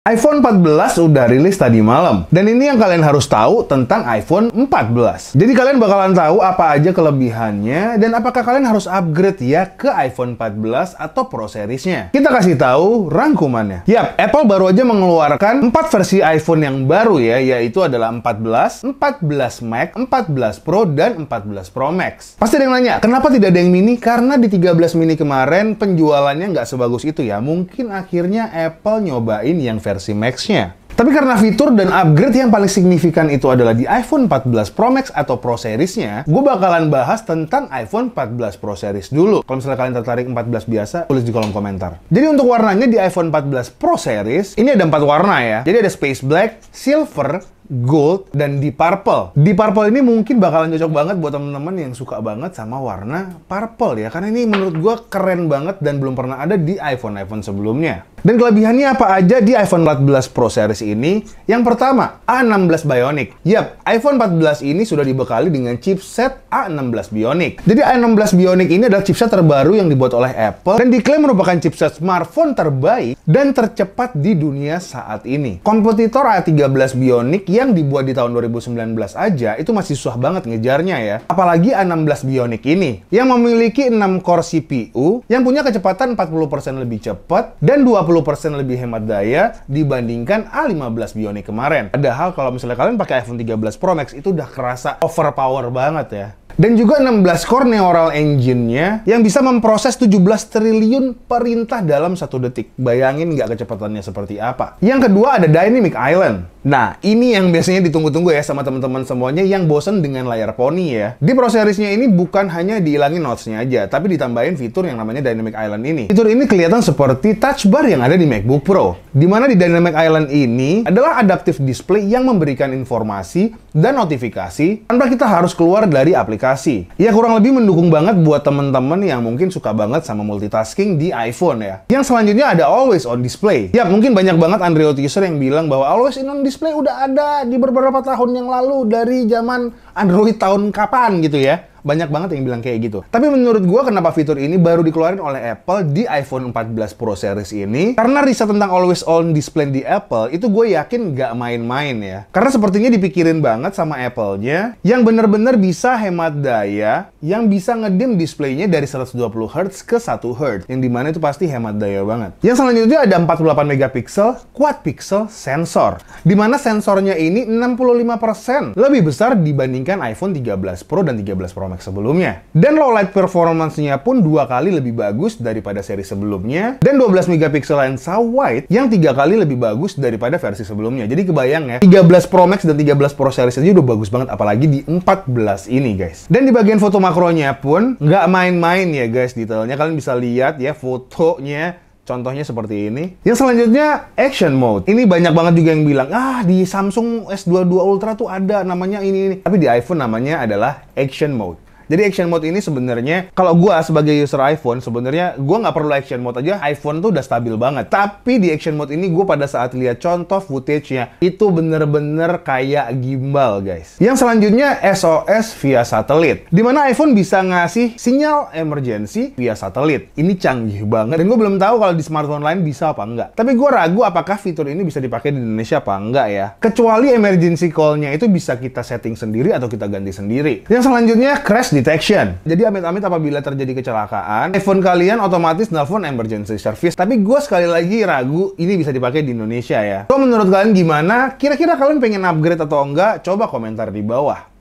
iPhone 14 udah rilis tadi malam. Dan ini yang kalian harus tahu tentang iPhone 14. Jadi kalian bakalan tahu apa aja kelebihannya dan apakah kalian harus upgrade ya ke iPhone 14 atau Pro Series-nya. Kita kasih tahu rangkumannya. Yap, Apple baru aja mengeluarkan 4 versi iPhone yang baru ya, yaitu adalah 14, 14 Max, 14 Pro, dan 14 Pro Max. Pasti ada yang nanya, kenapa tidak ada yang mini? Karena di 13 mini kemarin penjualannya nggak sebagus itu ya. Mungkin akhirnya Apple nyobain yang versi Max-nya. Tapi karena fitur dan upgrade yang paling signifikan itu adalah di iPhone 14 Pro Max atau Pro Series-nya, gue bakalan bahas tentang iPhone 14 Pro Series dulu. Kalau misalnya kalian tertarik 14 biasa, tulis di kolom komentar. Jadi untuk warnanya di iPhone 14 Pro Series, ini ada 4 warna ya. Jadi ada Space Black, Silver, Gold, dan Deep Purple. Deep Purple ini mungkin bakalan cocok banget buat temen-temen yang suka banget sama warna purple ya. Karena ini menurut gue keren banget dan belum pernah ada di iPhone-iPhone sebelumnya. Dan kelebihannya apa aja di iPhone 14 Pro Series ini? Yang pertama, A16 Bionic. Yap, iPhone 14 ini sudah dibekali dengan chipset A16 Bionic. Jadi A16 Bionic ini adalah chipset terbaru yang dibuat oleh Apple dan diklaim merupakan chipset smartphone terbaik dan tercepat di dunia saat ini. Kompetitor A13 Bionic yang dibuat di tahun 2019 aja itu masih susah banget ngejarnya ya. Apalagi A16 Bionic ini yang memiliki 6 core CPU yang punya kecepatan 40% lebih cepat dan 20% lebih hemat daya dibandingkan A15 Bionic kemarin. Padahal kalau misalnya kalian pakai iPhone 13 Pro Max itu udah kerasa overpower banget ya. Dan juga 16 core neural engine-nya yang bisa memproses 17 triliun perintah dalam 1 detik. Bayangin nggak kecepatannya seperti apa. Yang kedua ada Dynamic Island. Nah, ini yang biasanya ditunggu-tunggu ya sama teman-teman semuanya yang bosen dengan layar poni ya. Di Pro Series-nya ini bukan hanya dihilangin notch-nya aja, tapi ditambahin fitur yang namanya Dynamic Island ini. Fitur ini kelihatan seperti touch bar yang ada di MacBook Pro. Dimana di Dynamic Island ini adalah adaptive display yang memberikan informasi dan notifikasi tanpa kita harus keluar dari aplikasi. Ya kurang lebih mendukung banget buat teman-teman yang mungkin suka banget sama multitasking di iPhone ya. Yang selanjutnya ada Always On Display. Ya mungkin banyak banget Android user yang bilang bahwa Always On Display udah ada di beberapa tahun yang lalu dari zaman Android tahun kapan gitu ya. Banyak banget yang bilang kayak gitu. Tapi menurut gua kenapa fitur ini baru dikeluarin oleh Apple di iPhone 14 Pro Series ini? Karena riset tentang Always On Display di Apple itu gue yakin nggak main-main ya. Karena sepertinya dipikirin banget sama Apple-nya yang bener-bener bisa hemat daya, yang bisa ngedim displaynya dari 120 Hz ke 1 Hz. Yang dimana itu pasti hemat daya banget. Yang selanjutnya ada 48 megapiksel quad pixel sensor. Dimana sensornya ini 65% lebih besar dibandingkan iPhone 13 Pro dan 13 Pro Max sebelumnya. Dan low light performance-nya pun 2 kali lebih bagus daripada seri sebelumnya. Dan 12 megapiksel lensa wide yang 3 kali lebih bagus daripada versi sebelumnya. Jadi kebayang ya, 13 Pro Max dan 13 Pro Series aja udah bagus banget, apalagi di 14 ini guys. Dan di bagian foto makronya pun nggak main-main ya guys detailnya. Kalian bisa lihat ya fotonya. Contohnya seperti ini. Yang selanjutnya, Action Mode. Ini banyak banget juga yang bilang, di Samsung S22 Ultra tuh ada namanya ini. Tapi di iPhone namanya adalah Action Mode. Jadi Action Mode ini sebenarnya, kalau gua sebagai user iPhone, sebenarnya gua nggak perlu Action Mode aja, iPhone tuh udah stabil banget. Tapi di Action Mode ini, gua pada saat lihat contoh footage-nya, itu bener-bener kayak gimbal, guys. Yang selanjutnya, SOS via satelit. Dimana iPhone bisa ngasih sinyal emergency via satelit. Ini canggih banget. Dan gua belum tahu kalau di smartphone lain bisa apa enggak. Tapi gua ragu apakah fitur ini bisa dipakai di Indonesia apa enggak ya. Kecuali emergency call-nya itu bisa kita setting sendiri atau kita ganti sendiri. Yang selanjutnya, Crash Detection. Jadi amit-amit apabila terjadi kecelakaan, iPhone kalian otomatis nelfon emergency service. Tapi gue sekali lagi ragu ini bisa dipakai di Indonesia ya. So menurut kalian gimana? Kira-kira kalian pengen upgrade atau enggak? Coba komentar di bawah.